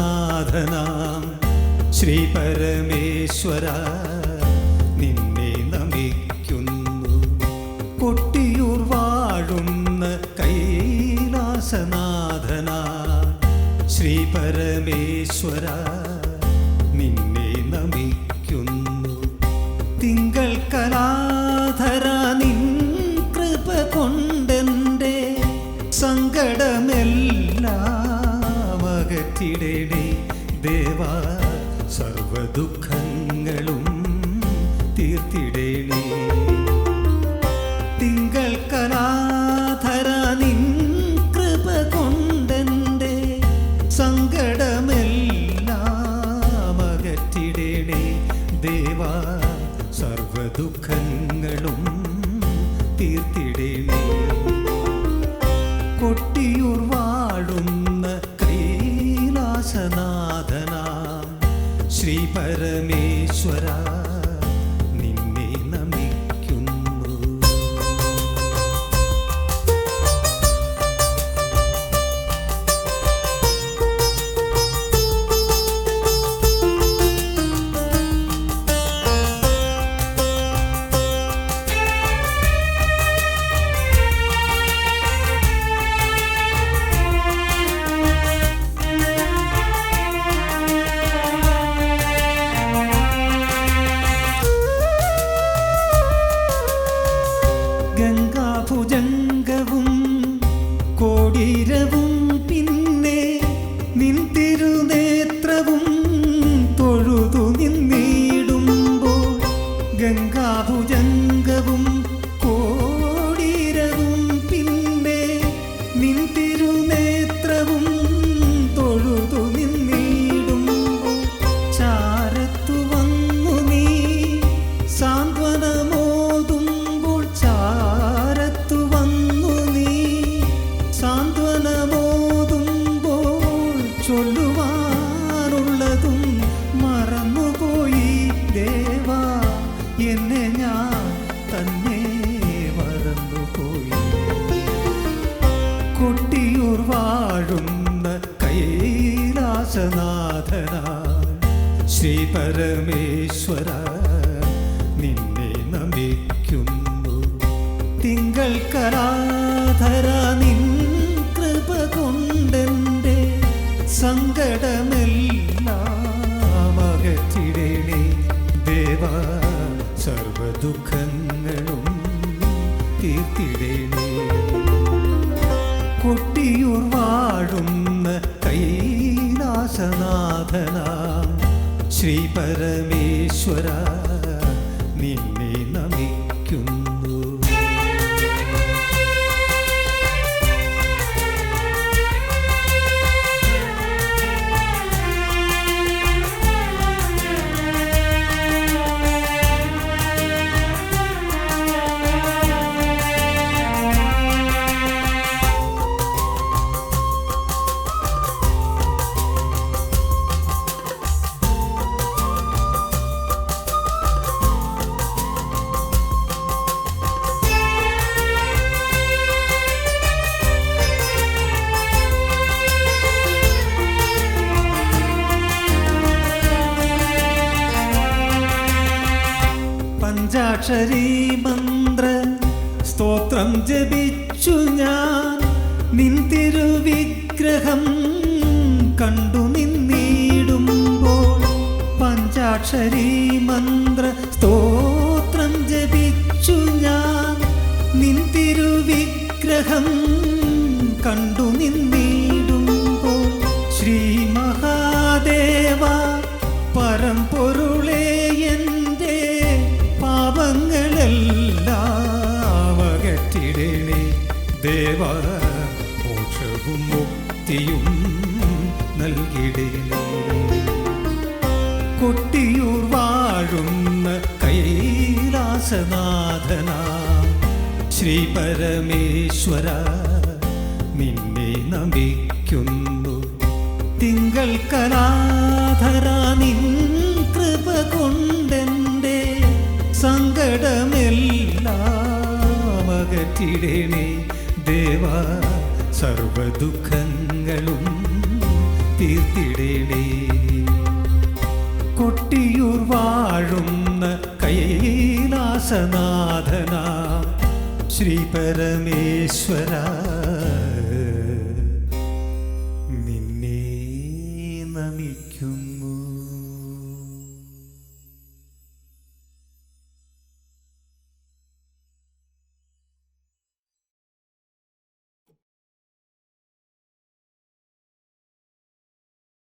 കൈലാസനാഥനാം ശ്രീ പരമേശ്വര നിന്നെ നമിക്കുന്നു. കൊട്ടിയൂർ വാഴുന്ന കൈലാസനാഥനാം ശ്രീ പരമേശ്വര നിന്നെ നമിക്കുന്നു. തിങ്കൾ കലാധര നിൻ കൃപ കൊണ്ടെൻ്റെ സങ്കടമെല്ലാം അകറ്റിടണേ ദേവാ, സർവദുഃഖങ്ങളും തീർത്തിടണേ. തിങ്കൾ കലാധര നിൻ കൃപ കൊണ്ടെൻ്റെ സങ്കടമെല്ലാം അകറ്റിടണേ ദേവാ, സർവദുഃഖങ്ങളും തീർത്തിടണേ. കൊട്ടിയൂർ വാഴുന്ന കൈലാസനാഥനാം ശ്രീ പരമേശ്വര നിന്നെ നമിക്കുന്നു. ഗംഗാഭുജംഗവും കോടീരവും പിന്നെ നിൻ തിരുനേത്രവും തൊഴുതു നിന്നിടുമ്പോൾ, ഗംഗാഭുജംഗവും കോടീരവും പിന്നെ നിൻ തിരുനേത്രവും തൊഴുതു നിന്നിടുമ്പോൾ, ചാരത്തു വന്നു നീ സാന്ത്വനമോതുമ്പോൾ, ചാരത്തു വന്നു നീ സാന്ത്വനമോതുമ്പോൾ, ചൊല്ലുവാനുള്ളതും മറന്നുപോയി ദേവാ, എന്നെ ഞാൻ തന്നെ മറന്നുപോയി. കൊട്ടിയൂർ വാഴുന്ന കൈലാസനാഥനാ ശ്രീ പരമേശ്വര നിന്നെ നമിക്കുന്നു. തിങ്കൾ കലാധര നിൻ കൃപ കൊണ്ടെൻ്റെ സങ്കടമെല്ലാം അകറ്റിടണേ ദേവാ, സർവദുഃഖങ്ങളും തീർത്തിടണേ. കൊട്ടിയൂർ വാഴുന്ന കൈലാസനാഥനാം ശ്രീ പരമേശ്വര നിന്നെ നമിക്കുന്നു. പഞ്ചാക്ഷരി മന്ത്ര സ്തോത്രം ജപിച്ചു ഞാൻ നിൻ തിരുവിഗ്രഹം കണ്ടു നിന്നിടുമ്പോൾ, പഞ്ചാക്ഷരി മന്ത്ര സ്തോത്രം ജപിച്ചു ഞാൻ നിൻ തിരുവിഗ്രഹം കണ്ടു നിന്നിടുമ്പോൾ, ശ്രീ മഹാദേവ പരമ്പൊരുളേ എൻ്റെ പാപങ്ങളെല്ലാം അകറ്റിടണേ ദേവാ, മോക്ഷവും മുക്തിയും നൽകിടണേ. കൊട്ടിയൂർ വാഴുന്ന കൈലാസനാഥനാം ശ്രീ പരമേശ്വര നിന്നെ നമിക്കുന്നു. തിങ്കൾ കലാധര നിൻ കൃപ കൊണ്ടെൻ്റെ സങ്കടമെല്ലാം അകറ്റിടണേ ദേവാ, സർവദുഃഖങ്ങളും തീർത്തിടണേ. ചെയ്തിടണേ. കൊട്ടിയൂർ വാഴുന്ന കൈലാസനാഥനാ ശ്രീ പരമേശ്വര, നിന്നെ നമിക്കുന്നു.